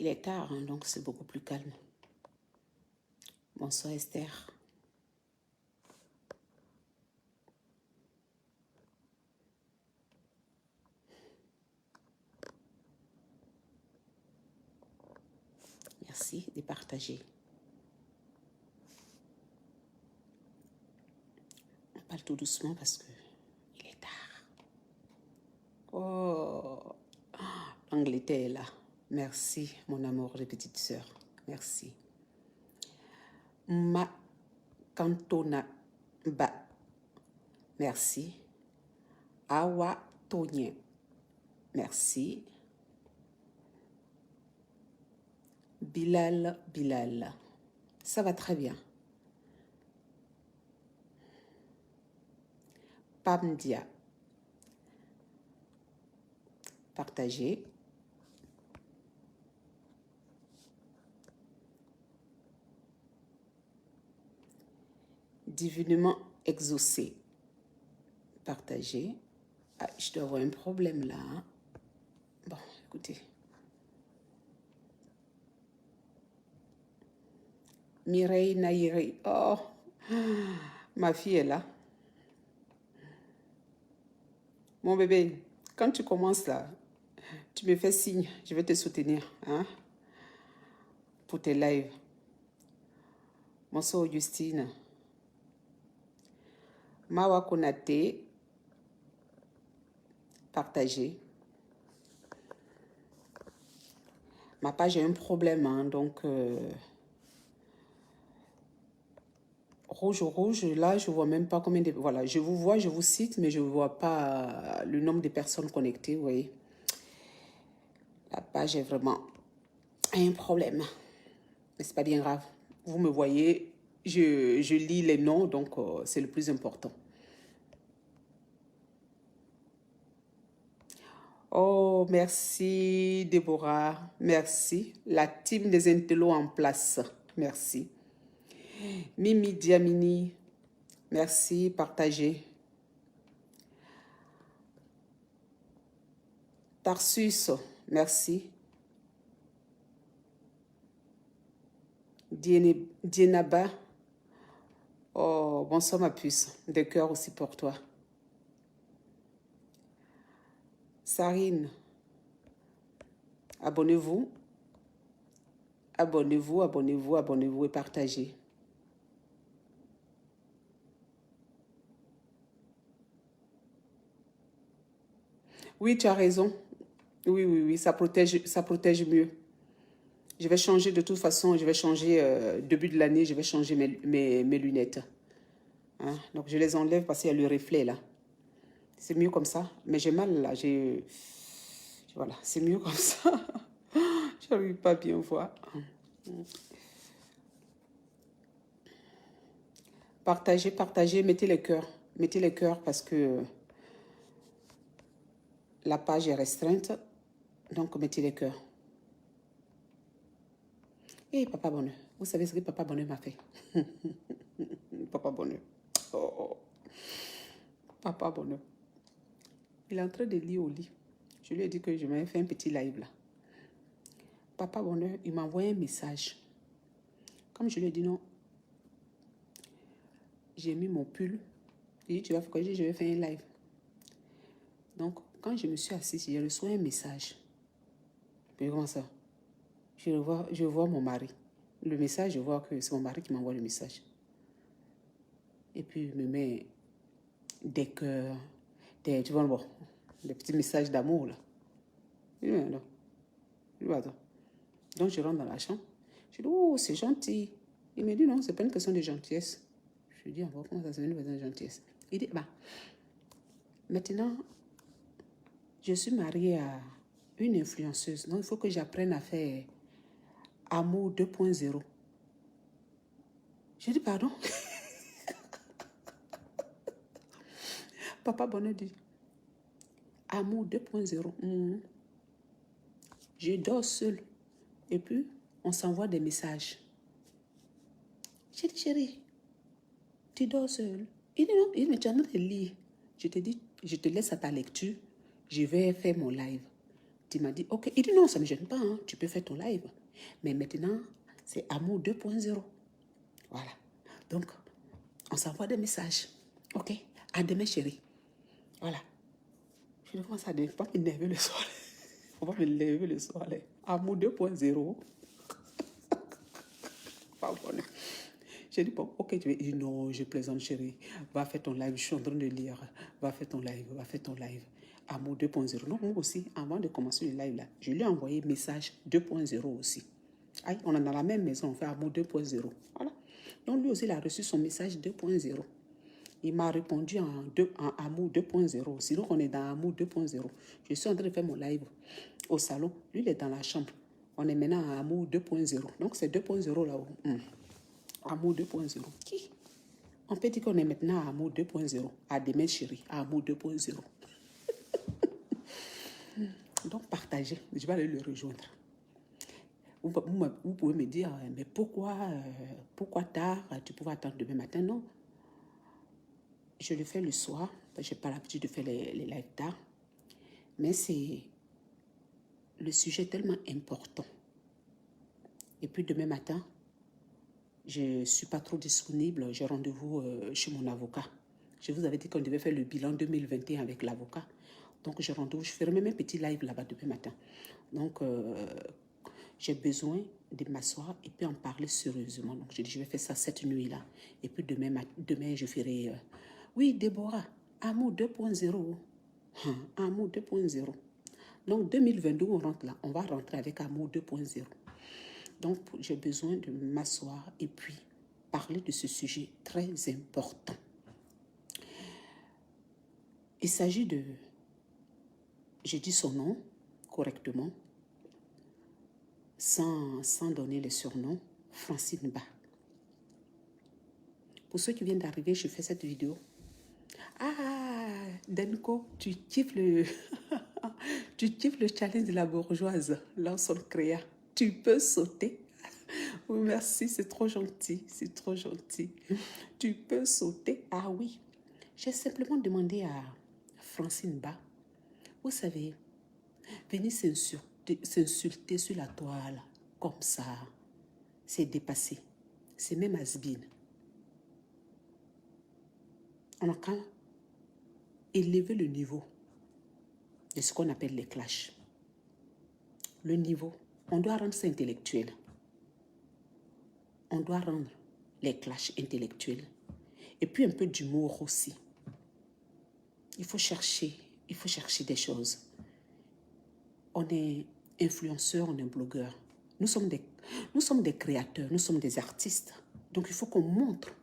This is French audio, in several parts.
Il est tard, hein, donc c'est beaucoup plus calme. Bonsoir Esther. Merci de partager. On parle tout doucement parce que il est tard. Oh, l'Angleterre est là. Merci, mon amour de petite sœur. Merci. Ma Cantona Ba. Merci. Awa Tonien. Merci. Bilal Bilal. Ça va très bien. Pamdia. Partagez. Divinement exaucé. Partagez. Ah, je dois avoir un problème là. Hein. Bon, écoutez. Mireille Naïri. Oh, ma fille est là. Mon bébé, quand tu commences là, tu me fais signe. Je vais te soutenir hein, pour tes lives. Bonsoir Augustine. Mawa Konate. Partagez. Ma page a un problème, hein, donc rouge, là, je ne vois même pas combien de... Voilà, je vous vois, je vous cite, mais je ne vois pas le nombre de personnes connectées, vous voyez. La page est vraiment un problème. Mais ce n'est pas bien grave. Vous me voyez, je lis les noms, donc c'est le plus important. Oh, merci Déborah, merci. La team des intellos en place, merci. Mimi Diamini, merci, partagez. Tarsus, merci. Dienaba, oh, bonsoir ma puce, de cœur aussi pour toi. Sarine, abonnez-vous. Abonnez-vous, abonnez-vous, abonnez-vous et partagez. Oui, tu as raison. Oui, oui, oui, ça protège mieux. Je vais changer de toute façon, je vais changer, début de l'année, je vais changer mes lunettes. Hein? Donc, je les enlève parce qu'il y a le reflet là. C'est mieux comme ça. Mais j'ai mal là, voilà, c'est mieux comme ça. Je n'arrive pas à bien voir. Partagez, partagez, mettez les cœurs. Mettez les cœurs parce que la page est restreinte. Donc, mettez les cœurs. Et Papa Bonheur, vous savez ce que Papa Bonheur m'a fait? Papa Bonheur. Oh, Papa Bonheur. Il est en train de lire au lit. Je lui ai dit que je m'avais fait un petit live là. Papa Bonheur, il m'a envoyé un message. Comme je lui ai dit non, j'ai mis mon pull. J'ai dit, tu vas faire quoi? Je vais faire un live. Donc, quand je me suis assise, j'ai reçu un message. Mais comment ça? Je vois mon mari. Le message, je vois que c'est mon mari qui m'envoie le message. Et puis, il me met des cœurs, tu vois, bon, des petits messages d'amour, là. Non. Attends. Donc, je rentre dans la chambre. Je dis, oh, c'est gentil. Il me dit, non, c'est pas une question de gentillesse. Je lui dis, comment ça, c'est une question de gentillesse? Il dit, bah, maintenant, je suis mariée à une influenceuse. Donc, il faut que j'apprenne à faire amour 2.0. Je dis, pardon? Papa Bonheur dit, amour 2.0. Je dors seule. Et puis, on s'envoie des messages. J'ai dit, chérie, tu dors seule? Il dit, non, il me dit, tu es en train de lire. Je te dis, je te laisse à ta lecture. Je vais faire mon live. Tu m'as dit, ok. Il dit, non, ça ne me gêne pas, hein. Tu peux faire ton live. Mais maintenant, c'est Amour 2.0. Voilà. Donc, on s'envoie des messages. Ok. À demain, chérie. Voilà. Je ne commence à ne pas m'énerver le soir. Il ne faut pas m'énerver le soir. Amour 2.0. Pas bon. J'ai dit, bon, ok, tu veux. Il dit, non, je plaisante, chérie. Va faire ton live. Je suis en train de lire. Va faire ton live. Va faire ton live. Amour 2.0. Donc, moi aussi, avant de commencer le live, là, je lui ai envoyé message 2.0 aussi. Aïe, on est dans la même maison, on fait Amour 2.0. Voilà. Donc, lui aussi, il a reçu son message 2.0. Il m'a répondu en Amour 2.0 aussi. Donc, on est dans Amour 2.0. Je suis en train de faire mon live au salon. Lui, il est dans la chambre. On est maintenant à Amour 2.0. Donc, c'est 2.0 là-haut. Amour 2.0. Qui? On peut dire qu'on est maintenant à Amour 2.0. À demain, chérie. À Amour 2.0. Donc, partagez. Je vais aller le rejoindre. Vous pouvez me dire, mais pourquoi tard? Tu pouvais attendre demain matin? Non. Je le fais le soir. Je n'ai pas l'habitude de faire les lives tard. Mais c'est le sujet tellement important. Et puis demain matin, je ne suis pas trop disponible. J'ai rendez-vous chez mon avocat. Je vous avais dit qu'on devait faire le bilan 2021 avec l'avocat. Donc, j'ai rendez-vous. Je ferai même un petit live là-bas demain matin. Donc, j'ai besoin de m'asseoir et puis en parler sérieusement. Donc, j'ai dit, je vais faire ça cette nuit-là. Et puis demain, je ferai... oui, Déborah, Amour 2.0. Amour 2.0. Donc, 2022, on rentre là. On va rentrer avec Amour 2.0. Donc, j'ai besoin de m'asseoir et puis parler de ce sujet très important. Il s'agit de... J'ai dit son nom correctement, sans donner les surnoms, Francine Ba. Pour ceux qui viennent d'arriver, je fais cette vidéo. Ah, Denko, tu kiffes le... tu kiffes le challenge de la bourgeoise, Lance Créa. Tu peux sauter. Oui, merci, c'est trop gentil, c'est trop gentil. Tu peux sauter. Ah oui, j'ai simplement demandé à Francine Ba, vous savez, venir s'insulter sur la toile, comme ça, c'est dépassé. C'est même has-been. On a qu'à élever le niveau de ce qu'on appelle les clashs. Le niveau, on doit rendre ça intellectuel. On doit rendre les clashs intellectuels. Et puis un peu d'humour aussi. Il faut chercher des choses. On est influenceurs, on est blogueurs. Nous sommes des créateurs, nous sommes des artistes. Donc il faut qu'on montre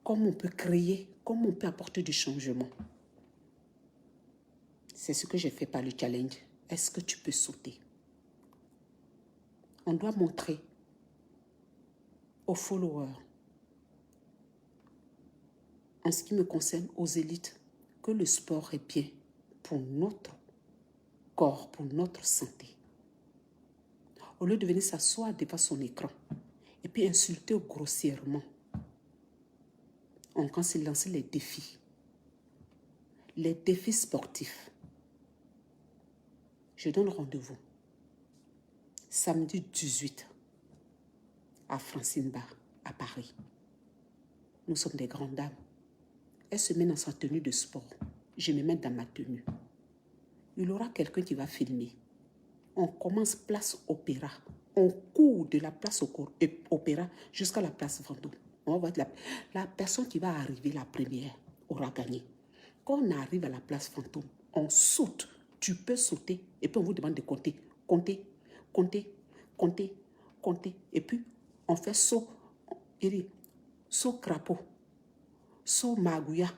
comment on peut créer, comment on peut apporter du changement. C'est ce que j'ai fait par le challenge. Est-ce que tu peux sauter? On doit montrer aux followers, en ce qui me concerne, aux élites, que le sport est bien pour notre corps, pour notre santé. Au lieu de venir s'asseoir devant son écran et puis insulter grossièrement, on commence à lancer les défis sportifs. Je donne rendez-vous samedi 18 à Francine Ba, à Paris. Nous sommes des grandes dames. Elle se met dans sa tenue de sport. Je me mets dans ma tenue. Il y aura quelqu'un qui va filmer. On commence place Opéra. On court de la place Opéra jusqu'à la place Vendôme. On va voir la personne qui va arriver la première aura gagné. Quand on arrive à la place Fantôme, on saute. Tu peux sauter. Et puis on vous demande de compter. Compter, compter, compter, compter. Et puis on fait saut. Saut crapaud. Saut magouya.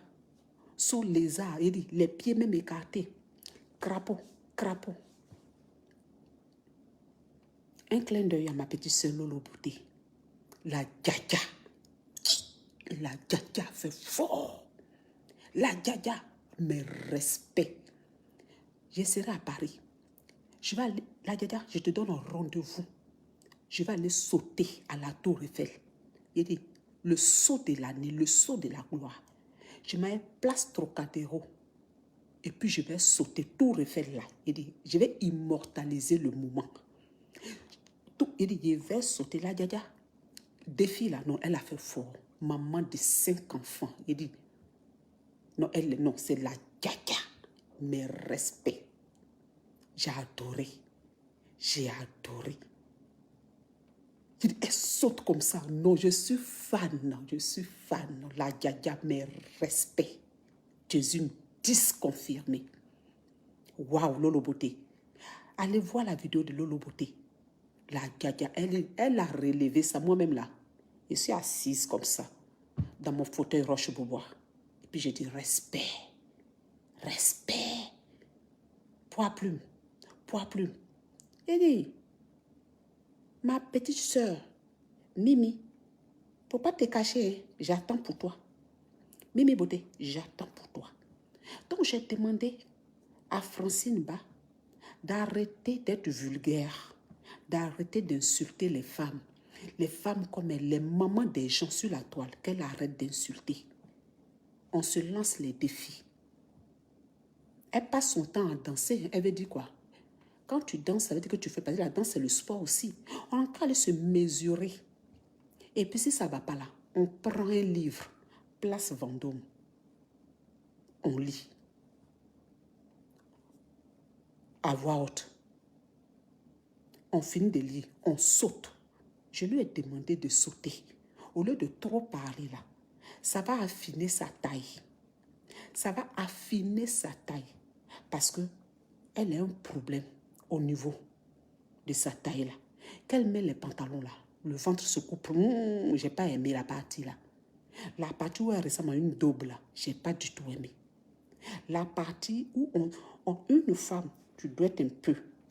Saut lézard. Les pieds même écartés. Crapaud, crapaud. Un clin d'œil à ma petite sœur Lolo Bouté. La djaja. La djaja fait fort. La djaja, mes respects. Je serai à Paris. Je vais aller, la djaja, je te donne un rendez-vous. Je vais aller sauter à la Tour Eiffel. Il dit, le saut de l'année, le saut de la gloire. Je m'appelle place Trocadéro. Et puis je vais sauter, tout refaire là. Il dit, je vais immortaliser le moment. Tout, il dit, je vais sauter là, Djadia. Défi là, non, elle a fait fort. Maman de 5 enfants. Il dit, non, non, c'est la Djadia. Mes respects. J'ai adoré. J'ai adoré. Il dit, elle saute comme ça. Non, je suis fan. Je suis fan. La Djadia, mes respects. Tu es une 10 confirmée. Waouh, Lolo Beauté. Allez voir la vidéo de Lolo Beauté. La Djadia, elle a relevé ça. Moi-même là, je suis assise comme ça, dans mon fauteuil Roche-Beaubois. Et puis je dis respect. Respect. Poids plume. Poids plume. Il dit, ma petite soeur, Mimi, faut pas te cacher, j'attends pour toi. Mimi Beauté, j'attends pour toi. Donc j'ai demandé à Francine Ba d'arrêter d'être vulgaire, d'arrêter d'insulter les femmes. Les femmes comme elle, les mamans des gens sur la toile, qu'elle arrête d'insulter. On se lance les défis. Elle passe son temps à danser. Elle veut dire quoi? Quand tu danses, ça veut dire que tu fais partie de la danse, c'est le sport aussi. On a qu'à aller se mesurer. Et puis si ça ne va pas là, on prend un livre, place Vendôme. On lit. À voix haute. On finit de lire, on saute. Je lui ai demandé de sauter. Au lieu de trop parler là, ça va affiner sa taille. Ça va affiner sa taille. Parce que elle a un problème au niveau de sa taille là. Qu'elle met les pantalons là, le ventre se coupe. J'ai pas aimé la partie là. La partie où elle ressemble à une daube là, j'ai pas du tout aimé. La partie où une femme, tu dois être un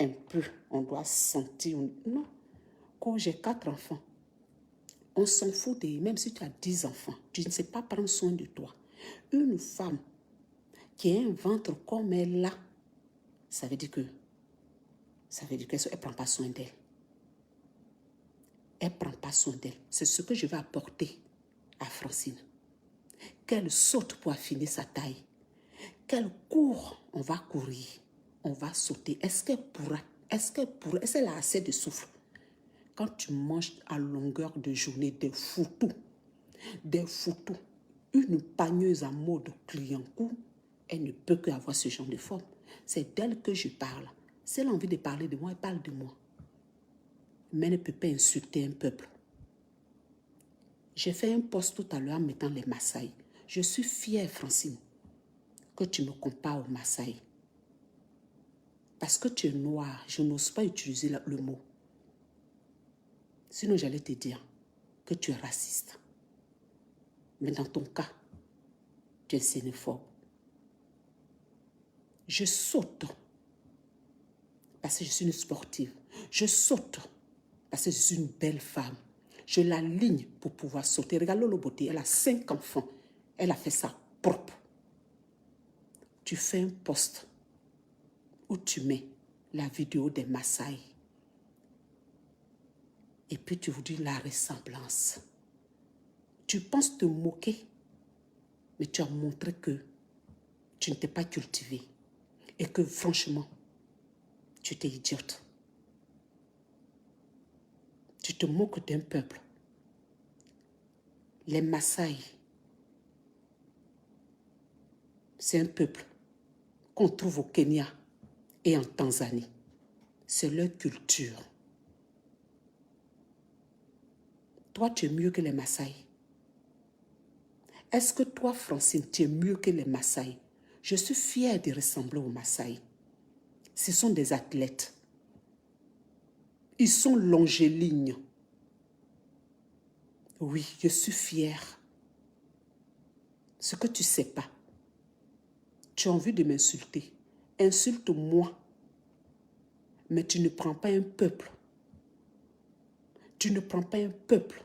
peu, on doit sentir. Non, quand j'ai 4 enfants, on s'en fout même si tu as 10 enfants, tu ne sais pas prendre soin de toi. Une femme qui a un ventre comme elle a, ça veut dire qu'elle ne prend pas soin d'elle. Elle ne prend pas soin d'elle. C'est ce que je vais apporter à Francine. Qu'elle saute pour affiner sa taille. Qu'elle court, on va courir. On va sauter. Est-ce qu'elle a assez de souffle? Quand tu manges à longueur de journée des foutous, une pagneuse à mode client-coup, elle ne peut qu'avoir ce genre de forme. C'est d'elle que je parle. Si elle a envie de parler de moi, elle parle de moi. Mais elle ne peut pas insulter un peuple. J'ai fait un post tout à l'heure en mettant les Maasai. Je suis fière, Francine, que tu me compares aux Maasai. Parce que tu es noire, je n'ose pas utiliser le mot. Sinon, j'allais te dire que tu es raciste. Mais dans ton cas, tu es xénophobe. Je saute parce que je suis une sportive. Je saute parce que je suis une belle femme. Je l'aligne pour pouvoir sauter. Regarde Lolo Beauté, elle a 5 enfants. Elle a fait ça propre. Tu fais un post où tu mets la vidéo des Maasai. Et puis tu vous dis la ressemblance. Tu penses te moquer, mais tu as montré que tu ne t'es pas cultivé. Et que franchement, tu étais idiote. Tu te moques d'un peuple. Les Maasai, c'est un peuple qu'on trouve au Kenya et en Tanzanie. C'est leur culture. Toi, tu es mieux que les Maasai. Est-ce que toi, Francine, tu es mieux que les Maasai? Je suis fière de ressembler aux Maasai. Ce sont des athlètes. Ils sont longélignes. Oui, je suis fière. Ce que tu ne sais pas, tu as envie de m'insulter. Insulte-moi. Mais tu ne prends pas un peuple. Tu ne prends pas un peuple.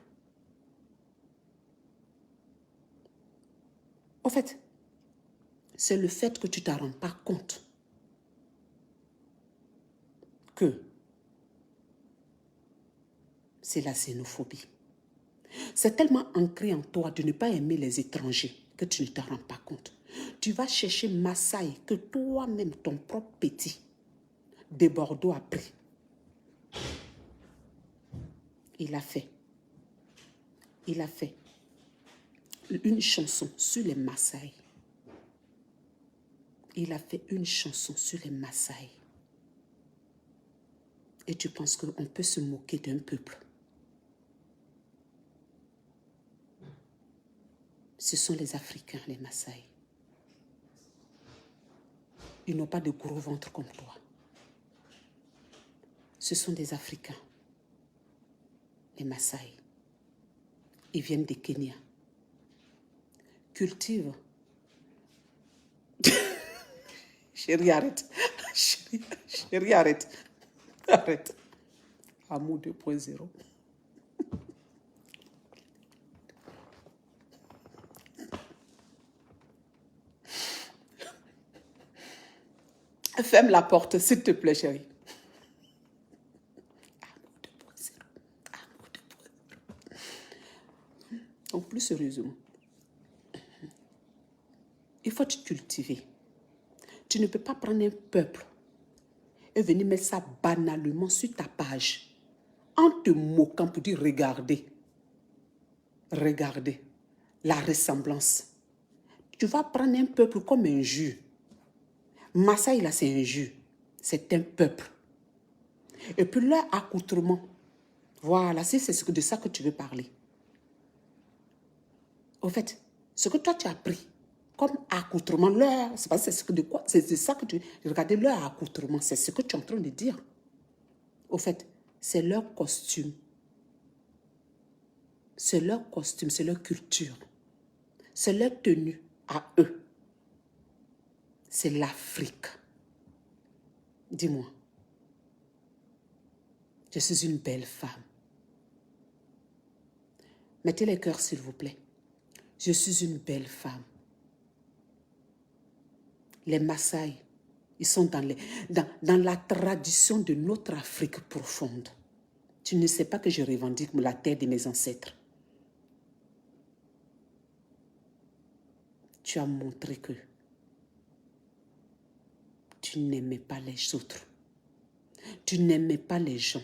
En fait, c'est le fait que tu ne t'en rends pas compte que c'est la xénophobie. C'est tellement ancré en toi de ne pas aimer les étrangers que tu ne t'en rends pas compte. Tu vas chercher Maasai que toi-même, ton propre petit, de Bordeaux a pris. Il a fait une chanson sur les Maasai. Il a fait une chanson sur les Maasai. Et tu penses qu'on peut se moquer d'un peuple? Ce sont les Africains, les Maasai. Ils n'ont pas de gros ventre comme toi. Ce sont des Africains, les Maasai. Ils viennent du Kenya. Cultivent. Chérie, arrête. Chérie, arrête. Arrête. Amour 2.0. Ferme la porte, s'il te plaît, chérie. Amour 2.0. Amour 2.0. Donc, plus sérieusement, il faut te cultiver. Tu ne peux pas prendre un peuple et venir mettre ça banalement sur ta page en te moquant pour dire regardez. Regardez la ressemblance. Tu vas prendre un peuple comme un jus. Maasai, là, c'est un jus. C'est un peuple. Et puis leur accoutrement. Voilà, c'est de ça que tu veux parler. Au fait, ce que toi tu as appris comme accoutrement, c'est pas c'est de quoi, c'est de ça que tu regardez leur accoutrement, c'est ce que tu es en train de dire. Au fait, c'est leur costume. C'est leur costume, c'est leur culture. C'est leur tenue à eux. C'est l'Afrique. Dis-moi, je suis une belle femme. Mettez les cœurs, s'il vous plaît. Je suis une belle femme. Les Maasai, ils sont dans la tradition de notre Afrique profonde. Tu ne sais pas que je revendique la terre de mes ancêtres. Tu as montré que tu n'aimais pas les autres. Tu n'aimais pas les gens.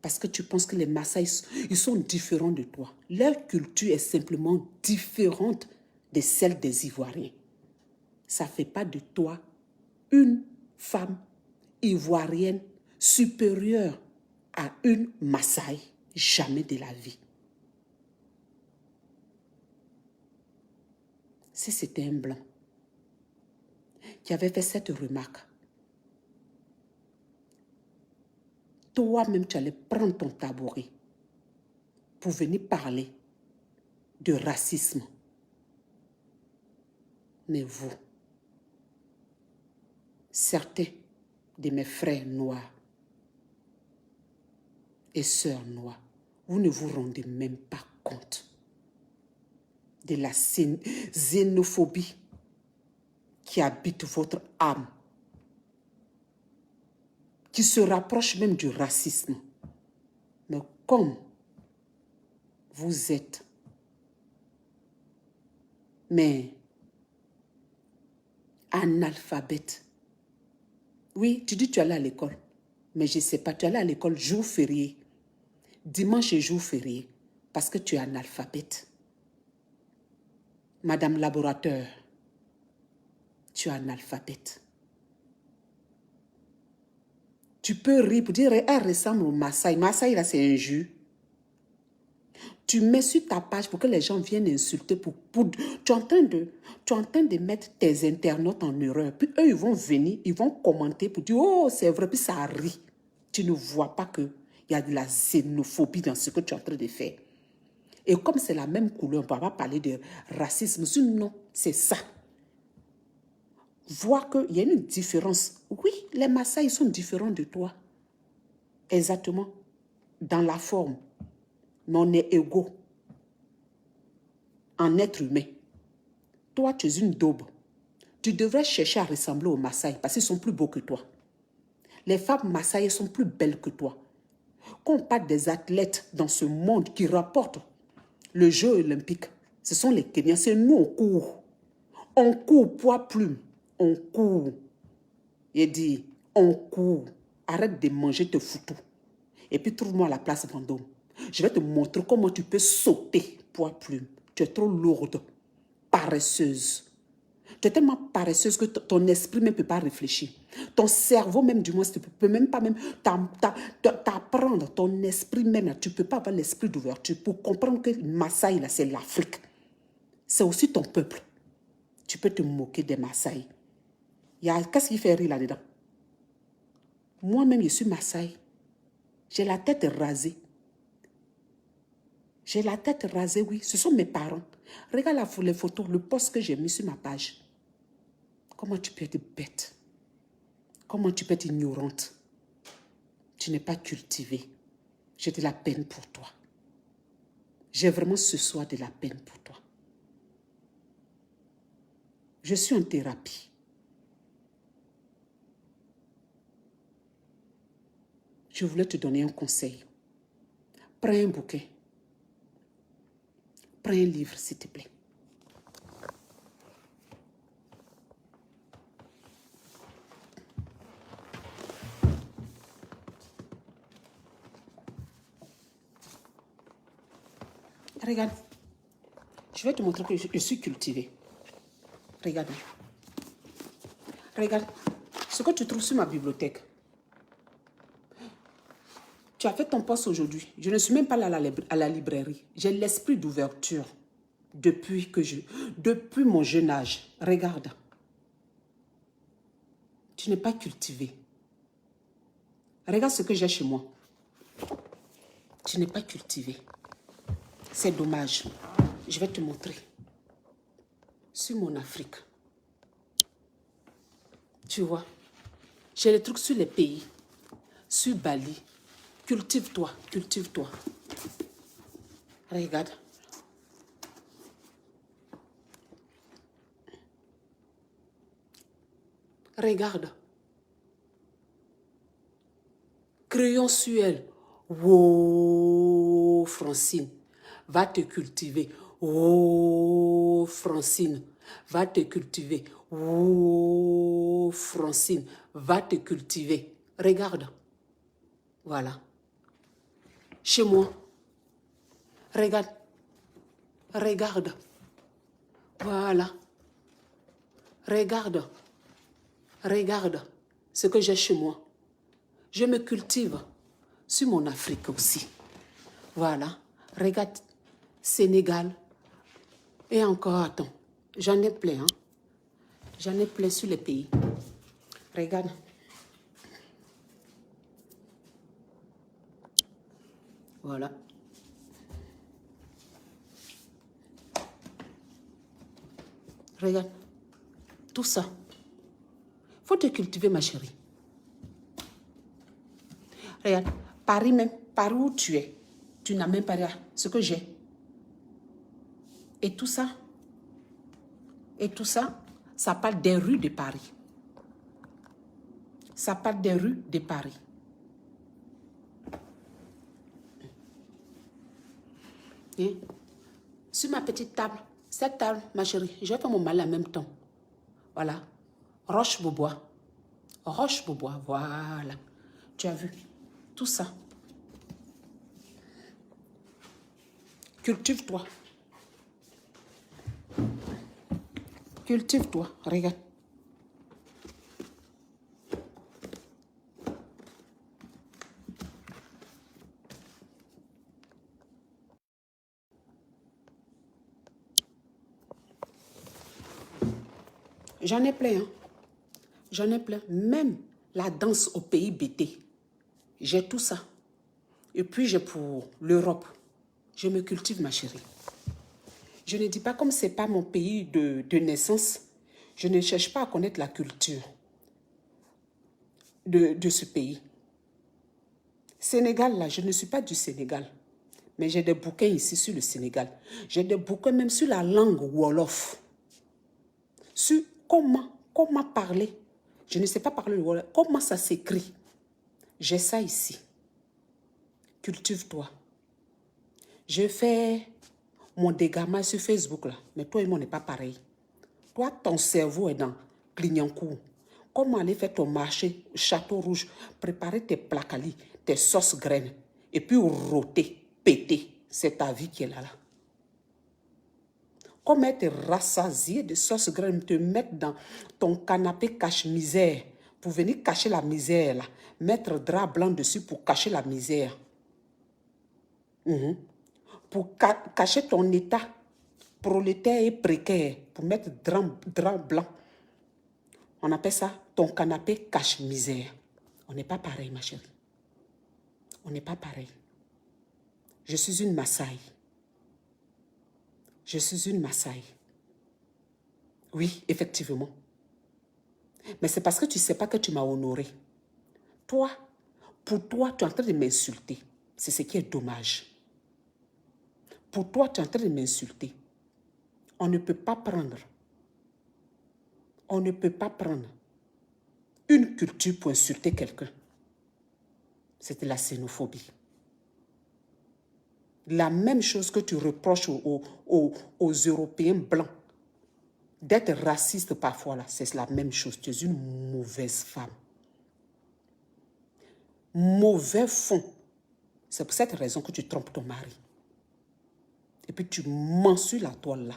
Parce que tu penses que les Maasai, ils sont différents de toi. Leur culture est simplement différente de celle des Ivoiriens. Ça ne fait pas de toi une femme ivoirienne supérieure à une Maasai. Jamais de la vie. Si c'était un blanc qui avait fait cette remarque, toi-même, tu allais prendre ton tabouret pour venir parler de racisme. Mais vous, certains de mes frères noirs et sœurs noires, vous ne vous rendez même pas compte de la xénophobie qui habite votre âme, qui se rapproche même du racisme. Mais comme vous êtes, mais analphabète. Oui, tu dis que tu allais à l'école, mais je ne sais pas, tu allais à l'école jour férié, dimanche et jour férié, parce que tu es analphabète. Madame laborateur, tu es analphabète. Tu peux rire pour dire, elle ressemble au Maasai. Maasai, là, c'est un jus. Tu mets sur ta page pour que les gens viennent insulter. Tu es en train de mettre tes internautes en erreur. Puis eux, ils vont venir, ils vont commenter pour dire, oh, c'est vrai, puis ça rit. Tu ne vois pas qu'il y a de la xénophobie dans ce que tu es en train de faire. Et comme c'est la même couleur, on ne va pas parler de racisme. Non, c'est ça. Voir qu'il y a une différence. Oui, les Maasai, ils sont différents de toi. Exactement. Dans la forme. Mais on est égaux. En être humain. Toi, tu es une daube. Tu devrais chercher à ressembler aux Maasai parce qu'ils sont plus beaux que toi. Les femmes Maasai sont plus belles que toi. Quand on parle des athlètes dans ce monde qui rapportent le jeu olympique, ce sont les Kenyans. C'est nous, on court. On court, poids plume. On court. Il dit, on court. Arrête de manger tes foutous. Et puis trouve-moi la place Vendôme. Je vais te montrer comment tu peux sauter, poids plume. Tu es trop lourde, paresseuse. Tu es tellement paresseuse que ton esprit même ne peut pas réfléchir. Ton cerveau même, du moins, tu ne peux même pas t'apprendre. Ton esprit même, tu ne peux pas avoir l'esprit d'ouverture pour comprendre que Maasai, là, c'est l'Afrique. C'est aussi ton peuple. Tu peux te moquer des Maasai. Qu'est-ce qui fait rire là-dedans? Moi-même, je suis Maasai. J'ai la tête rasée. J'ai la tête rasée, oui. Ce sont mes parents. Regarde les photos, le post que j'ai mis sur ma page. Comment tu peux être bête? Comment tu peux être ignorante? Tu n'es pas cultivée. J'ai de la peine pour toi. J'ai vraiment ce soir de la peine pour toi. Je suis en thérapie. Je voulais te donner un conseil. Prends un bouquet. Prends un livre, s'il te plaît. Regarde. Je vais te montrer que je suis cultivée. Regarde. Regarde. Ce que tu trouves sur ma bibliothèque. Tu as fait ton poste aujourd'hui. Je ne suis même pas là à la librairie. J'ai l'esprit d'ouverture depuis mon jeune âge. Regarde. Tu n'es pas cultivé. Regarde ce que j'ai chez moi. Tu n'es pas cultivé. C'est dommage. Je vais te montrer. Sur mon Afrique. Tu vois. J'ai les trucs sur les pays. Sur Bali. Cultive-toi, cultive-toi. Regarde. Regarde. Crayon sur elle. Oh, Francine. Va te cultiver. Oh, Francine. Va te cultiver. Oh, Francine. Va te cultiver. Regarde. Voilà. Chez moi. Regarde. Regarde. Voilà. Regarde. Regarde ce que j'ai chez moi. Je me cultive sur mon Afrique aussi. Voilà. Regarde. Sénégal. Et encore, attends. J'en ai plein. Hein? J'en ai plein sur les pays. Regarde. Voilà. Regarde. Tout ça. Faut te cultiver, ma chérie. Regarde. Paris même. Paris où tu es. Tu n'as même pas ce que j'ai. Et tout ça. Et tout ça, ça parle des rues de Paris. Ça parle des rues de Paris. Et sur ma petite table, cette table, ma chérie, je vais faire mon mal en même temps. Voilà. Roche-Beaubois. Roche-Beaubois, voilà. Tu as vu tout ça. Cultive-toi. Cultive-toi. Regarde. J'en ai plein. Hein? J'en ai plein. Même la danse au pays BT. J'ai tout ça. Et puis j'ai pour l'Europe. Je me cultive, ma chérie. Je ne dis pas comme ce n'est pas mon pays de naissance. Je ne cherche pas à connaître la culture de ce pays. Sénégal, là, je ne suis pas du Sénégal. Mais j'ai des bouquins ici sur le Sénégal. J'ai des bouquins même sur la langue Wolof. Sur comment parler. Je ne sais pas parler le Wolof. Comment ça s'écrit. J'ai ça ici. Cultive-toi. Je fais mon dégât sur Facebook, là. Mais toi et moi, on n'est pas pareil. Toi, ton cerveau est dans Clignancourt. Comment aller faire ton marché, Château Rouge, préparer tes placalis, tes sauces graines, et puis rôter, péter. C'est ta vie qui est là. Comment être rassasié de sauces graines, te mettre dans ton canapé cache-misère, pour venir cacher la misère, là. Mettre drap blanc dessus pour cacher la misère. Pour cacher ton état prolétaire et précaire, pour mettre drap blanc. On appelle ça ton canapé cache-misère. On n'est pas pareil, ma chérie. On n'est pas pareil. Je suis une Maasai. Je suis une Maasai. Oui, effectivement. Mais c'est parce que tu ne sais pas que tu m'as honoré. Toi, pour toi, tu es en train de m'insulter. C'est ce qui est dommage. Pour toi, tu es en train de m'insulter. On ne peut pas prendre. On ne peut pas prendre une culture pour insulter quelqu'un. C'est de la xénophobie. La même chose que tu reproches aux Européens blancs d'être racistes parfois, là, c'est la même chose. Tu es une mauvaise femme. Mauvais fond. C'est pour cette raison que tu trompes ton mari. Et puis tu mens sur la toile là.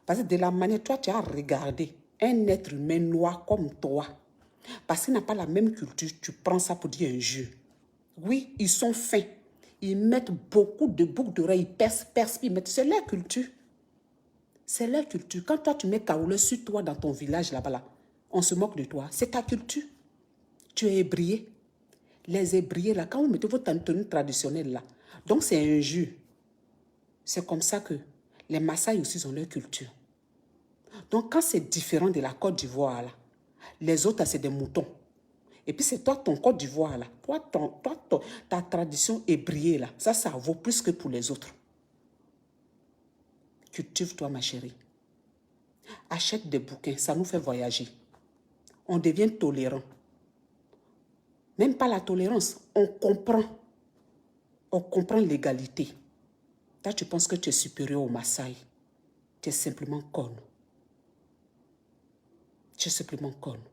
Parce que de la manière, toi, tu as regardé un être humain noir comme toi. Parce qu'il n'a pas la même culture, tu prends ça pour dire un jeu. Oui, ils sont fins. Ils mettent beaucoup de boucles d'oreilles, ils percent, ils mettent. C'est leur culture. C'est leur culture. Quand toi, tu mets caouleux sur toi dans ton village là-bas, là, on se moque de toi. C'est ta culture. Tu es ébrié. Les ébriés, là, quand vous mettez votre tenue traditionnelle, là, donc c'est un jeu. C'est comme ça que les Maasai aussi ont leur culture. Donc, quand c'est différent de la Côte d'Ivoire, là, les autres, c'est des moutons. Et puis, c'est toi, ton Côte d'Ivoire, là. Ta tradition ébriée, là. Ça vaut plus que pour les autres. Cultive-toi, ma chérie. Achète des bouquins, ça nous fait voyager. On devient tolérant. Même pas la tolérance, on comprend. On comprend l'égalité. Toi, tu penses que tu es supérieur au Maasai. Tu es simplement conne. Tu es simplement conne.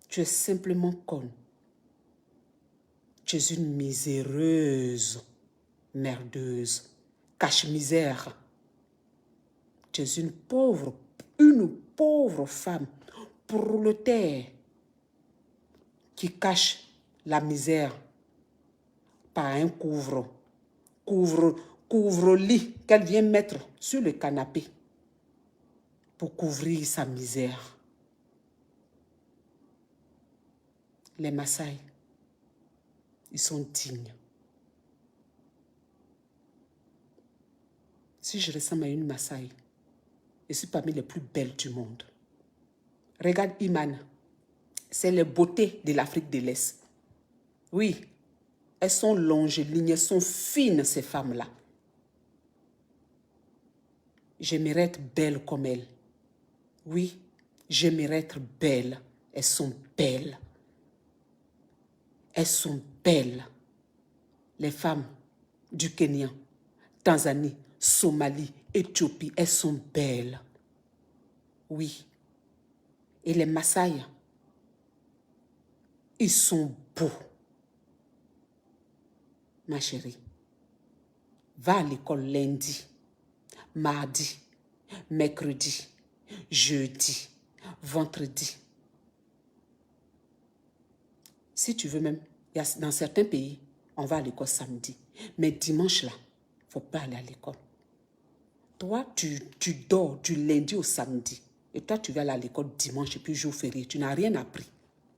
Tu es simplement conne. Tu es une miséreuse, merdeuse, cache-misère. Tu es une pauvre femme prolétaire qui cache la misère par un couvre-lit qu'elle vient mettre sur le canapé pour couvrir sa misère. Les Maasai, ils sont dignes. Si je ressemble à une Maasai, je suis parmi les plus belles du monde. Regarde Iman, c'est les beautés de l'Afrique de l'Est. Oui, elles sont longilignes, elles sont fines, ces femmes-là. J'aimerais être belle comme elles. Oui, j'aimerais être belle. Elles sont belles. Elles sont belles. Les femmes du Kenya, Tanzanie, Somalie, Éthiopie, elles sont belles. Oui. Et les Maasai, ils sont beaux. Ma chérie, va à l'école lundi, mardi, mercredi, jeudi, vendredi. Si tu veux même, dans certains pays, on va à l'école samedi. Mais dimanche, là, il ne faut pas aller à l'école. Toi, tu dors du lundi au samedi. Et toi, tu vas aller à l'école dimanche et puis jour férié. Tu n'as rien appris.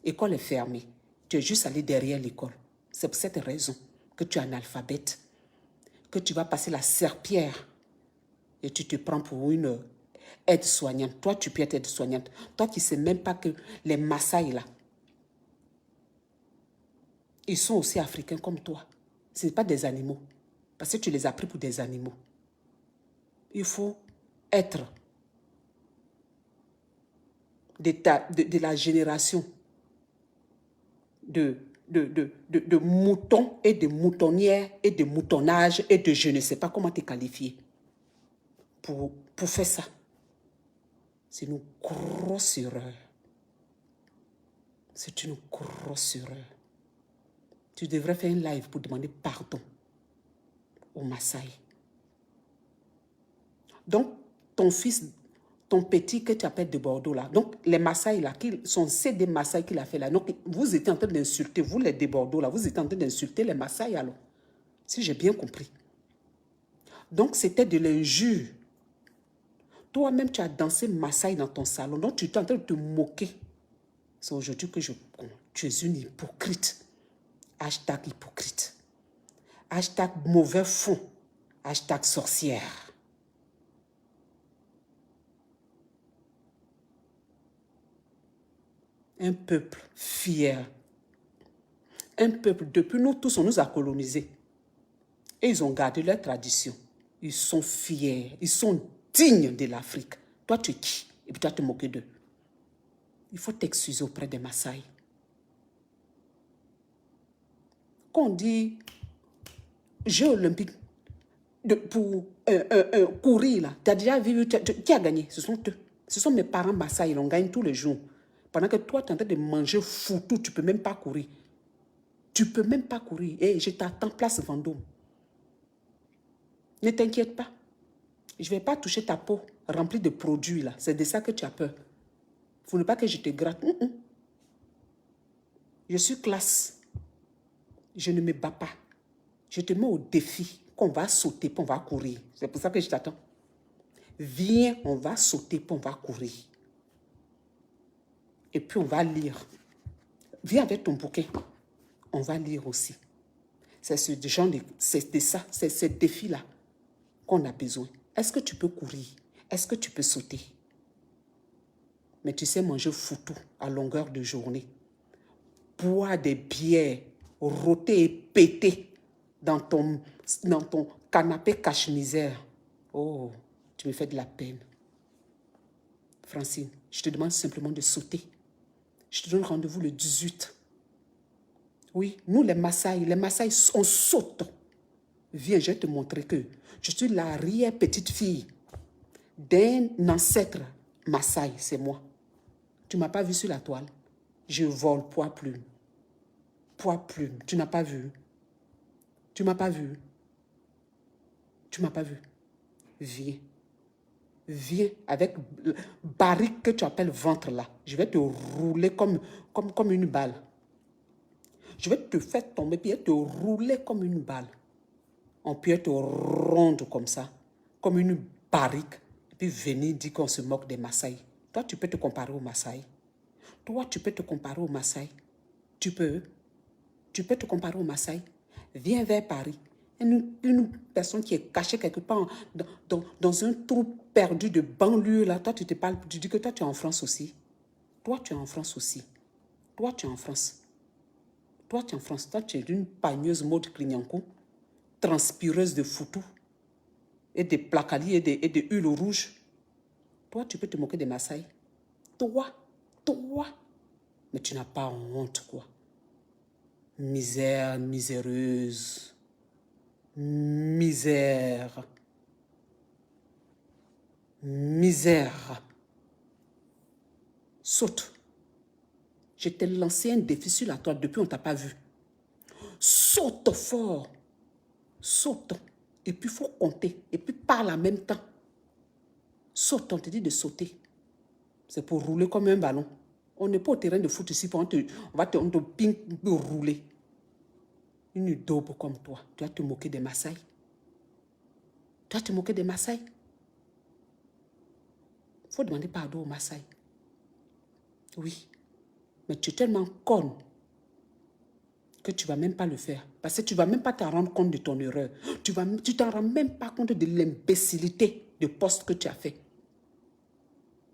L'école est fermée. Tu es juste allé derrière l'école. C'est pour cette raison que tu es analphabète. Que tu vas passer la serpillière et tu te prends pour une aide-soignante. Toi, tu peux être aide-soignante. Toi qui ne sais même pas que les Maasai, là, ils sont aussi africains comme toi. Ce n'est pas des animaux. Parce que tu les as pris pour des animaux. Il faut être de la génération de moutons et de moutonnières et de moutonnage et de je ne sais pas comment te qualifier. pour faire ça. C'est une grosse erreur. C'est une grosse erreur. Tu devrais faire un live pour demander pardon aux Maasai. Donc, ton fils, ton petit que tu appelles de Bordeaux là, donc les Maasai là, c'est des Maasai qu'il a fait là. Donc, vous étiez en train d'insulter, vous les de Bordeaux là, vous étiez en train d'insulter les Maasai alors. Si j'ai bien compris. Donc, c'était de l'injure. Toi-même, tu as dansé Maasai dans ton salon. Donc, tu es en train de te moquer. C'est aujourd'hui que je compte. Tu es une hypocrite. Hashtag hypocrite. Hashtag mauvais fond. Hashtag sorcière. Un peuple fier. Un peuple, depuis nous tous, on nous a colonisés. Et ils ont gardé leur tradition. Ils sont fiers. Ils sont dignes de l'Afrique. Toi, tu es qui? Et puis toi, te moquer d'eux. Il faut t'excuser auprès des Maasai. Quand on dit Jeux olympiques pour courir, là, tu as déjà vu, qui a gagné? Ce sont eux. Ce sont mes parents Maasai, ils en gagnent tous les jours. Pendant que toi, tu es en train de manger foutu, tu ne peux même pas courir. Tu ne peux même pas courir. Et je t'attends place Vendôme. Ne t'inquiète pas. Je ne vais pas toucher ta peau remplie de produits, là. C'est de ça que tu as peur. Il ne faut pas que je te gratte. Je suis classe. Je ne me bats pas. Je te mets au défi qu'on va sauter, puis on va courir. C'est pour ça que je t'attends. Viens, on va sauter, puis on va courir. Et puis on va lire. Viens avec ton bouquin. On va lire aussi. C'est ce genre de, c'est ça, c'est ce défi-là qu'on a besoin. Est-ce que tu peux courir? Est-ce que tu peux sauter? Mais tu sais manger foutu à longueur de journée. Boire des bières, rôter et péter dans ton canapé cache-misère. Oh, tu me fais de la peine. Francine, je te demande simplement de sauter. Je te donne rendez-vous le 18. Oui, nous les Maasai, on saute. Viens, je vais te montrer que je suis l'arrière-petite-fille d'un ancêtre Maasai, c'est moi. Tu ne m'as pas vu sur la toile. Je vole poids plume. Poids plume, tu n'as pas vu. Tu ne m'as pas vu. Tu ne m'as pas vu. Viens. Viens avec le barrique que tu appelles ventre là. Je vais te rouler comme une balle. Je vais te faire tomber, puis te rouler comme une balle. On peut te rendre comme ça, comme une barrique, et puis venir dire qu'on se moque des Maasai. Toi, tu peux te comparer aux Maasai. Toi, tu peux te comparer aux Maasai. Tu peux te comparer aux Maasai. Viens vers Paris. Une personne qui est cachée quelque part dans un trou perdu de banlieue, là, toi, tu te parles, tu dis que toi, tu es en France aussi. Toi, tu es en France aussi. Toi, tu es en France. Toi, tu es en France. Toi, tu es une pagneuse mode Clignancourt, transpireuse de foutu, et des placaliers et des huiles rouges. Toi, tu peux te moquer des Maasai. Toi. Mais tu n'as pas honte, quoi. Misère, miséreuse. Misère. Saute. Je t'ai lancé un défi sur la toile depuis on ne t'a pas vu. Saute fort. Saute. Et puis il faut compter. Et puis parle en même temps. Saute, on te dit de sauter. C'est pour rouler comme un ballon. On n'est pas au terrain de foot ici, on te ping pour rouler. Une daube comme toi, tu vas te moquer des Maasai. Tu vas te moquer des Maasai. Il faut demander pardon aux Maasai. Oui. Mais tu es tellement conne que tu ne vas même pas le faire. Parce que tu ne vas même pas te rendre compte de ton erreur. Tu ne t'en rends même pas compte de l'imbécilité de poste que tu as fait.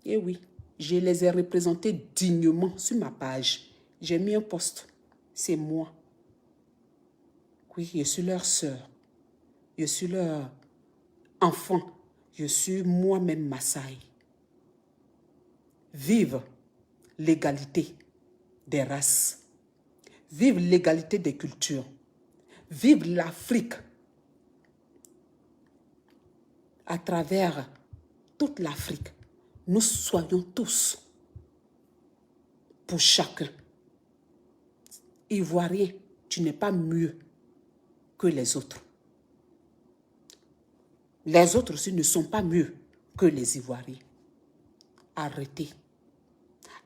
Et oui, je les ai représentés dignement sur ma page. J'ai mis un poste. C'est moi. Oui, je suis leur sœur. Je suis leur enfant. Je suis moi-même Maasai. Vive l'égalité des races. Vive l'égalité des cultures. Vive l'Afrique. à travers toute l'Afrique, nous soyons tous pour chacun. Ivoirien, tu n'es pas mieux que les autres. Les autres aussi ne sont pas mieux que les Ivoiriens. Arrêtez.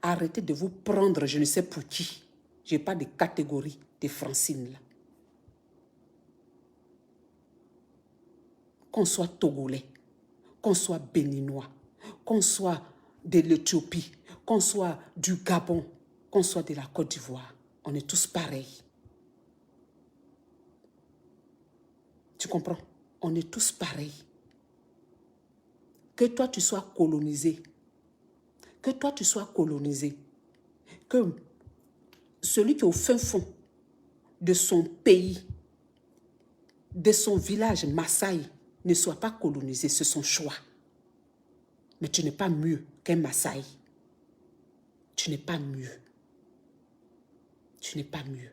Arrêtez de vous prendre, je ne sais pour qui. Je n'ai pas de catégorie de Francine là. Qu'on soit togolais, qu'on soit béninois, qu'on soit de l'Éthiopie, qu'on soit du Gabon, qu'on soit de la Côte d'Ivoire, on est tous pareils. Tu comprends? On est tous pareils. Que toi tu sois colonisé, que toi tu sois colonisé, que celui qui est au fin fond de son pays, de son village Maasai, ne soit pas colonisé, c'est son choix. Mais tu n'es pas mieux qu'un Maasai. Tu n'es pas mieux. Tu n'es pas mieux.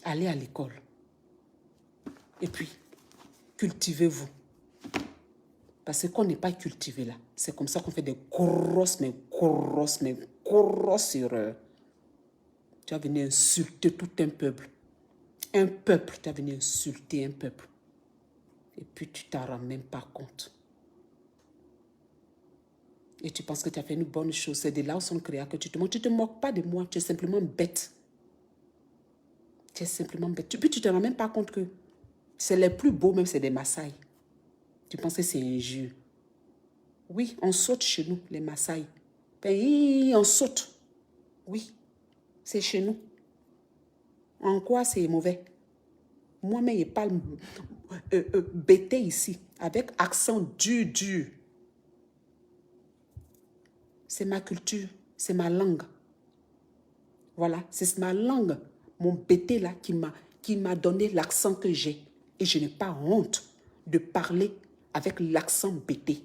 Allez à l'école. Et puis, cultivez-vous. Parce que qu'on n'est pas cultivé là, c'est comme ça qu'on fait des grosses erreurs. Tu vas venir insulter tout un peuple. Un peuple, tu vas venir insulter un peuple. Et puis tu t'en rends même pas compte. Et tu penses que tu as fait une bonne chose. C'est de là où son créa que tu te moques. Tu ne te moques pas de moi, tu es simplement bête. Tu es simplement bête. Puis tu ne te rends même pas compte que c'est les plus beaux, même c'est des Maasai. Tu penses que c'est injure. Oui, on saute chez nous, les Maasai. Ben, on saute. Oui, c'est chez nous. En quoi c'est mauvais? Moi-même, je parle bêté ici, avec accent dur. C'est ma culture, c'est ma langue. Voilà, c'est ma langue, mon bêté là qui m'a donné l'accent que j'ai. Et je n'ai pas honte de parler avec l'accent bêté.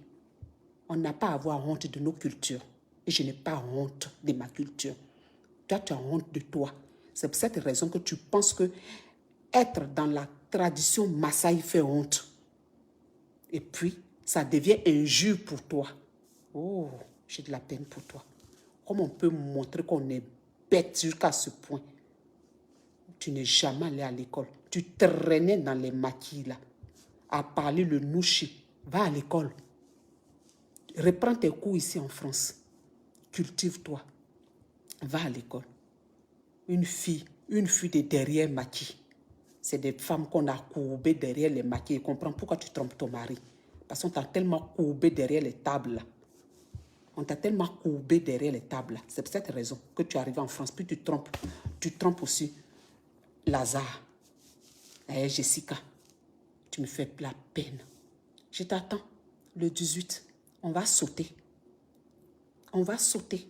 On n'a pas à avoir honte de nos cultures. Et je n'ai pas honte de ma culture. Toi, tu as honte de toi. C'est pour cette raison que tu penses que être dans la tradition Maasai fait honte. Et puis, ça devient injure pour toi. Oh, j'ai de la peine pour toi. Comment on peut montrer qu'on est bête jusqu'à ce point? Tu n'es jamais allé à l'école. Tu traînais dans les maquis là, à parler le nouchi. Va à l'école. Reprends tes cours ici en France. Cultive-toi. Va à l'école. Une fille de derrière maquis. C'est des femmes qu'on a courbées derrière les maquis. Et comprends pourquoi tu trompes ton mari. Parce qu'on t'a tellement courbé derrière les tables là. On t'a tellement courbé derrière les tables là. C'est pour cette raison que tu arrives en France. Puis tu trompes aussi Lazare. Eh, Jessica, tu me fais la peine. Je t'attends. Le 18, on va sauter. On va sauter.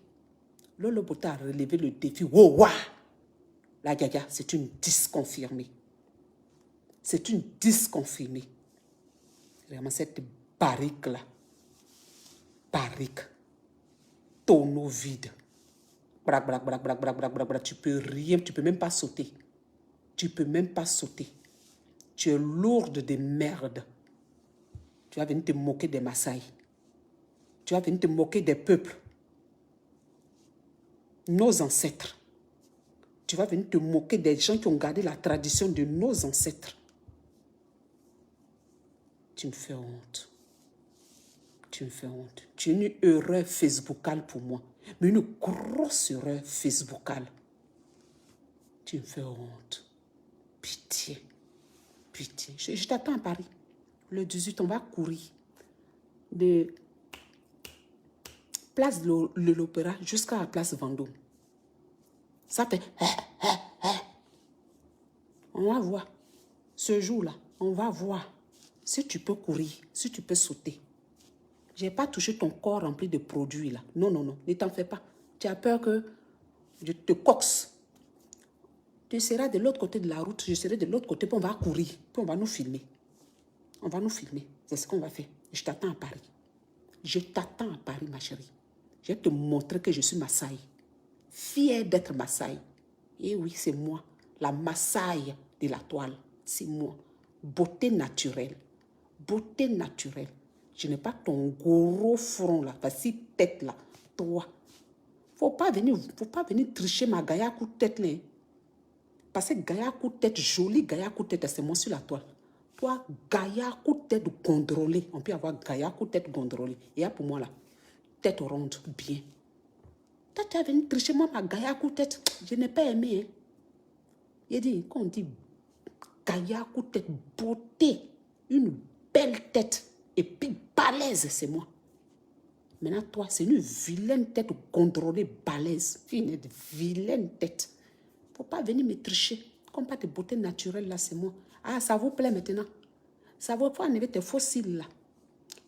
Lolo Bota a relevé le défi. Wow, wow. La gaga, c'est une disconfirmée. C'est une disconfirmée. Vraiment, cette barrique-là. Barrique. Tonneau vide. Brac, brac, brac, brac, brac, brac, brac, brac. Tu peux rien, tu peux même pas sauter. Tu peux même pas sauter. Tu es lourde de merde. Tu vas venir te moquer des Maasai. Tu vas venir te moquer des peuples. Nos ancêtres. Tu vas venir te moquer des gens qui ont gardé la tradition de nos ancêtres. Tu me fais honte. Tu me fais honte. Tu es une erreur facebookale pour moi. Mais une grosse erreur facebookale. Tu me fais honte. Pitié. Pitié. Je t'attends à Paris. Le 18, on va courir. De place de l'Opéra jusqu'à la place Vendôme. Ça fait... On va voir. Ce jour-là, on va voir si tu peux courir, si tu peux sauter. Je n'ai pas touché ton corps rempli de produits là. Non, non, non. Ne t'en fais pas. Tu as peur que je te coxe. Tu seras de l'autre côté de la route. Je serai de l'autre côté. Puis on va courir. Puis on va nous filmer. On va nous filmer. C'est ce qu'on va faire. Je t'attends à Paris. Je t'attends à Paris, ma chérie. Je vais te montrer que je suis Maasai. Fière d'être Maasai. Et oui, c'est moi. La Maasai de la toile. C'est moi. Beauté naturelle. beauté naturelle. Je n'ai pas ton gros front là, voici tête là, toi. Faut pas venir tricher ma gaïa coup de tête là. Parce que gaïa coup de tête, jolie gaïa coup de tête, c'est moi sur la toile. Toi, gaïa coup de tête gondrolée. On peut avoir gaïa coup de tête gondrolée. Et là pour moi là, tête ronde, bien. Toi, tu as venu tricher moi ma gaïa coup de tête. Je n'ai pas aimé. Hein. Il dit, quand on dit gaïa coup de tête, beauté, une belle tête, et puis balèze, c'est moi. Maintenant, toi, c'est une vilaine tête contrôlée, balèze. Une vilaine tête. Faut pas venir me tricher. Comme pas de beauté naturelle, là, c'est moi. Ah, ça vous plaît maintenant? Ça va, faut enlever tes fossiles, là.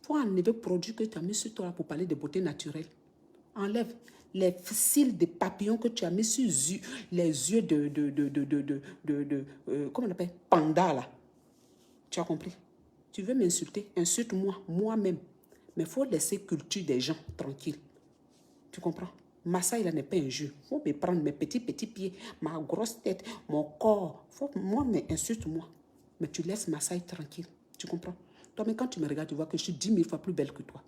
Faut enlever le produit que tu as mis sur toi là, pour parler de beauté naturelle. Enlève les cils de papillons que tu as mis sur les yeux comment on appelle? Panda, là. Tu as compris? Tu veux m'insulter? Insulte-moi, moi-même. Mais il faut laisser culture des gens tranquille. Tu comprends? Massa, il n'est pas un jeu. Il faut me prendre mes petits pieds, ma grosse tête, mon corps. Moi, mais insulte-moi. Mais tu laisses Massa tranquille. Tu comprends? Toi, mais quand tu me regardes, tu vois que je suis 10 000 fois plus belle que toi.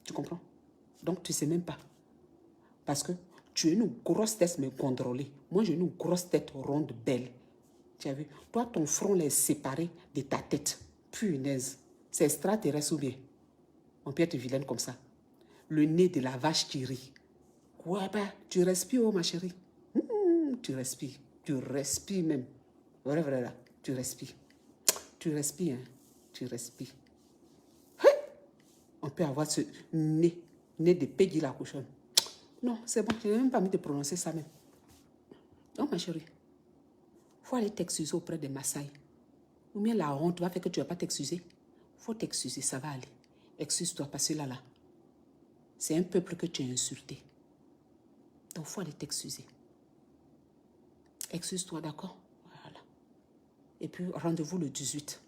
Tu comprends? Donc, tu ne sais même pas. Parce que tu as une grosse tête, mais contrôlée. Moi, j'ai une grosse tête ronde, belle. Tu as vu? Toi, ton front est séparé de ta tête. Punaise. C'est extraterrestre ou bien? On peut être vilaine comme ça. Le nez de la vache qui rit. Ouais, bah, tu respires, oh ma chérie. Tu respires. Tu respires même. Vrai, là. Tu respires. Tu respires, hein. Tu respires. On peut avoir ce nez de Peggy la cochonne. Non, c'est bon, je n'ai même pas mis de prononcer ça même. Oh ma chérie, il faut aller t'excuser auprès des Maasai. Ou bien la honte va faire que tu ne vas pas t'excuser. Il faut t'excuser, ça va aller. Excuse-toi, parce que là, c'est un peuple que tu as insulté. Donc, il faut aller t'excuser. Excuse-toi, d'accord? Voilà. Et puis, rendez-vous le 18.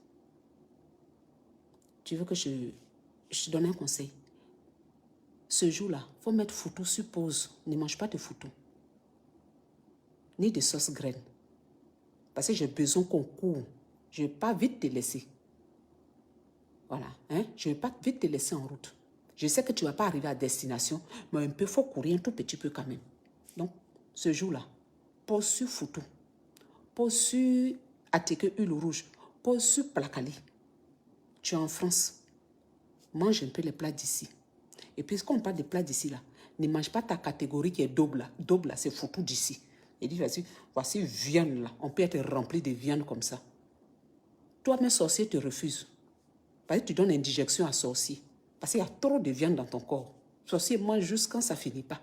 Tu veux que je te donne un conseil? Ce jour-là, il faut mettre foutou sur pause. Ne mange pas de foutou. Ni de sauce graine. Parce que j'ai besoin qu'on court. Je ne vais pas vite te laisser. Voilà. Hein? Je ne vais pas vite te laisser en route. Je sais que tu ne vas pas arriver à destination, mais un peu, il faut courir un tout petit peu quand même. Donc, ce jour-là, pose sur foutou. Pose sur Ateke Huile Rouge. Pose sur Plakali. Tu es en France. Mange un peu les plats d'ici. Et puis, quand on parle des plats d'ici, là, ne mange pas ta catégorie qui est double. Là. Double, là, c'est foutu d'ici. Et dit, voici viande, là. On peut être rempli de viande comme ça. Toi-même, sorcier, te refuse. Parce que tu donnes indigestion à sorcier. Parce qu'il y a trop de viande dans ton corps. Sorcier mange juste quand ça ne finit pas.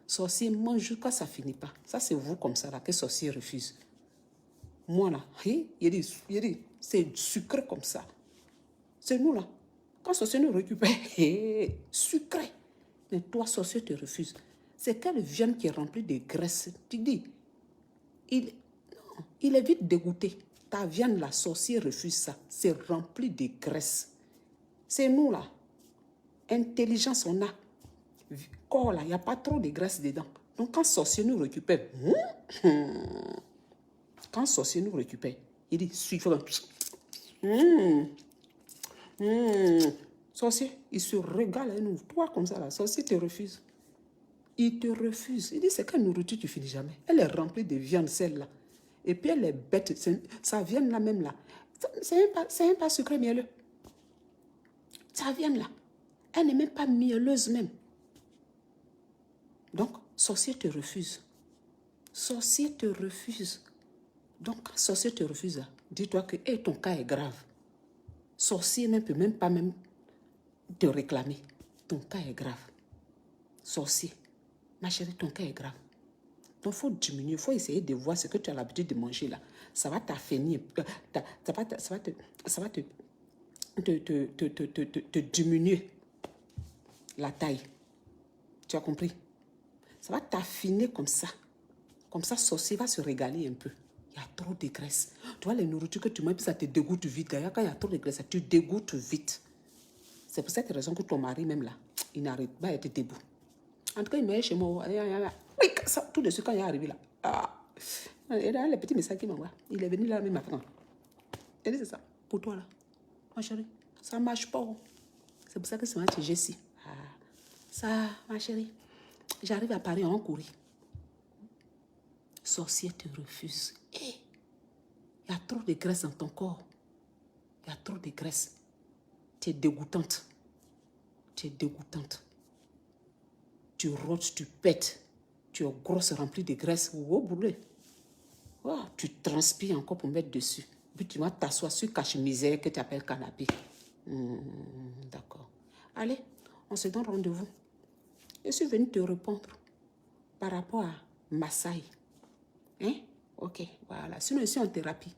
Sorcier mange juste quand ça ne finit pas. Ça, c'est vous comme ça, là, que sorcier refuse. Moi, là, il dit, c'est sucré comme ça. C'est nous, là. Quand sorcier nous récupère, sucré. Mais toi, sorcier, te refuse. C'est quelle viande qui est remplie de graisse. Tu dis, il est vite dégoûté. Ta viande, la sorcier refuse ça. C'est rempli de graisse. C'est nous, là. Intelligence, on a. Corps, là, il n'y a pas trop de graisse dedans. Donc, quand sorcier nous récupère, quand sorcier nous récupère, il dit, suivre. Sorcier, il se régale à nous. Toi, comme ça, là, sorcier te refuse. Il te refuse. Il dit, c'est quelle nourriture tu finis jamais. Elle est remplie de viande, celle-là. Et puis, elle est bête. Ça viande là même, là. C'est même pas sucré mielleux. Ça viande là. Elle n'est même pas mielleuse même. Donc, sorcier te refuse. Sorcier te refuse. Donc, quand sorcier te refuse, dis-toi que ton cas est grave. Sorcier ne peut même pas te réclamer. Ton cas est grave. Sorcier, ma chérie, ton cas est grave. Donc, il faut diminuer, il faut essayer de voir ce que tu as l'habitude de manger là. Ça va t'affaiblir. Ça va te diminuer la taille. Tu as compris? Ça va t'affiner comme ça. Comme ça, sorcier va se régaler un peu. Il y a trop de graisse. Tu vois, les nourritures que tu manges, ça te dégoûte vite. Quand il y a trop de graisse, ça te dégoûte vite. C'est pour cette raison que ton mari, même là, il n'arrive pas à être debout. En tout cas, il m'a chez moi. Oui, ça, tout de suite, quand il est arrivé là. Et là, les petits messages qu'il m'envoie. Il est venu là même après. Il dit, c'est ça, pour toi là. ma chérie, ça ne marche pas. C'est pour ça que c'est ma Jessie. Ah, ça, ma chérie, j'arrive à Paris en courir. Sorcier te refuse. Il y a trop de graisse dans ton corps. Il y a trop de graisse. Tu es dégoûtante. Tu es dégoûtante. Tu rôtes, tu pètes. Tu es grosse, remplie de graisse. Oh, boulé. Oh, tu transpires encore pour mettre dessus. Puis tu vas t'asseoir sur cache-misère que tu appelles canapé. D'accord. Allez, on se donne rendez-vous. Je suis venue te répondre par rapport à Massaï. Hein? Ok, voilà. Sinon, je suis en thérapie.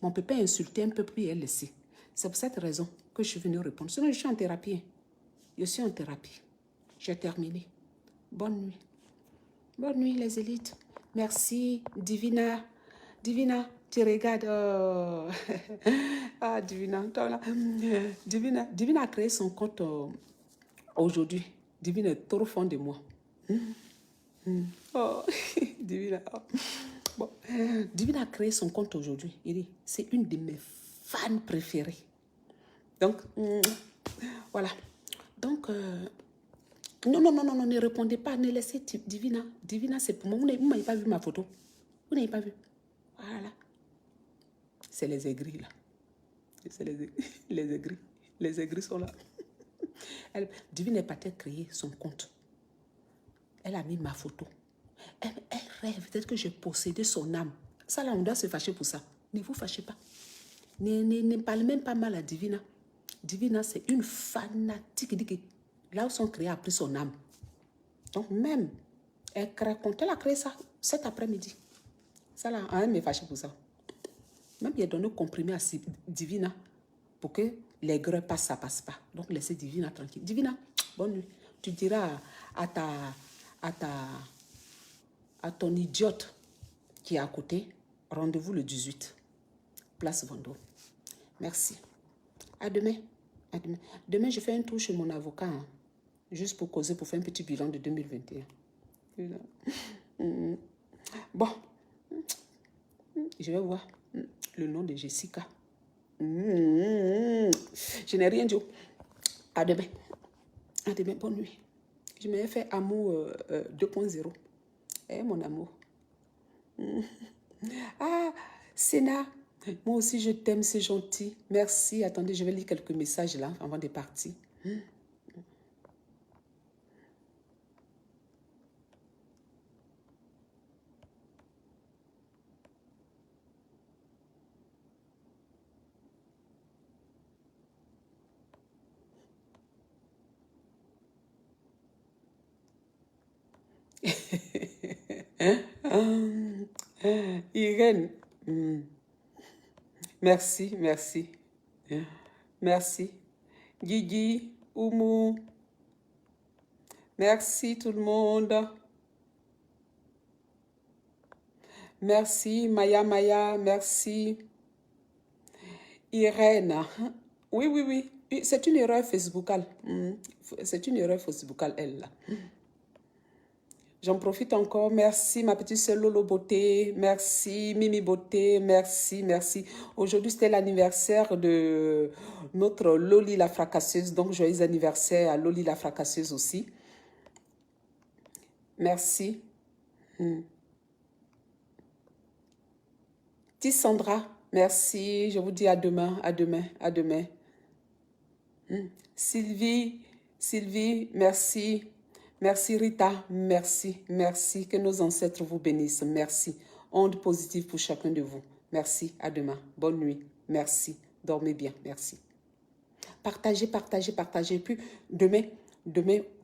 Mon pépé a insulté un peu plus et elle le sait. C'est pour cette raison que je suis venue répondre. Sinon, je suis en thérapie. Je suis en thérapie. J'ai terminé. Bonne nuit. Bonne nuit, les élites. Merci, Divina. Divina, tu regardes. Oh. Ah, Divina. Divina a créé son compte aujourd'hui. Divina est trop fond de moi. Oh, Divina. Oh. Bon. Divina a créé son compte aujourd'hui. Il dit, c'est une de mes fans préférées. Donc, voilà. Donc, non, ne répondez pas, ne laissez Divina. Divina, c'est pour moi. Vous n'avez pas vu ma photo. Vous n'avez pas vu. Voilà. C'est les aigris, là. C'est les aigris. Les aigris sont là. Divina n'est pas créé son compte. Elle a mis ma photo. Elle rêve peut-être que j'ai possédé son âme. Ça, là, on doit se fâcher pour ça. Ne vous fâchez pas. Ne parlez même pas mal à Divina. Divina, c'est une fanatique. Elle dit que là où son créé a pris son âme. Donc, même, elle a créé ça cet après-midi. Ça, là, elle me fâché pour ça. Même, il a donné comprimé à Divina pour que les grès passent, ça passe pas. Donc, laissez Divina tranquille. Divina, bonne nuit. Tu diras à ton idiote qui est à côté, rendez-vous le 18, place Vendôme. Merci. À demain. À demain. Demain, je fais un tour chez mon avocat, hein, juste pour causer, pour faire un petit bilan de 2021. Bon, je vais voir le nom de Jessica. Je n'ai rien dit. À demain. À demain, bonne nuit. Je m'avais fait amour 2.0. Eh, mon amour. Ah, Sénat, moi aussi je t'aime, c'est gentil. Merci. Attendez, je vais lire quelques messages là avant de partir. Irène, merci, merci. Merci. Guigui, Oumou, merci tout le monde. Merci, Maya, merci. Irène, oui, c'est une erreur facebookale. C'est une erreur facebookale, elle, là. J'en profite encore. Merci, ma petite sœur Lolo Beauté. Merci, Mimi Beauté. Merci. Aujourd'hui, c'était l'anniversaire de notre Loli la fracasseuse. Donc, joyeux anniversaire à Loli la fracasseuse aussi. Merci. Tissandra, merci. Je vous dis à demain. Sylvie, merci. Merci Rita, merci. Que nos ancêtres vous bénissent, merci. Onde positive pour chacun de vous. Merci, à demain. Bonne nuit, merci. Dormez bien, merci. Partagez. Puis demain,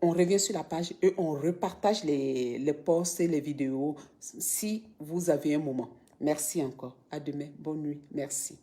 on revient sur la page et on repartage les posts et les vidéos si vous avez un moment. Merci encore. À demain. Bonne nuit. Merci.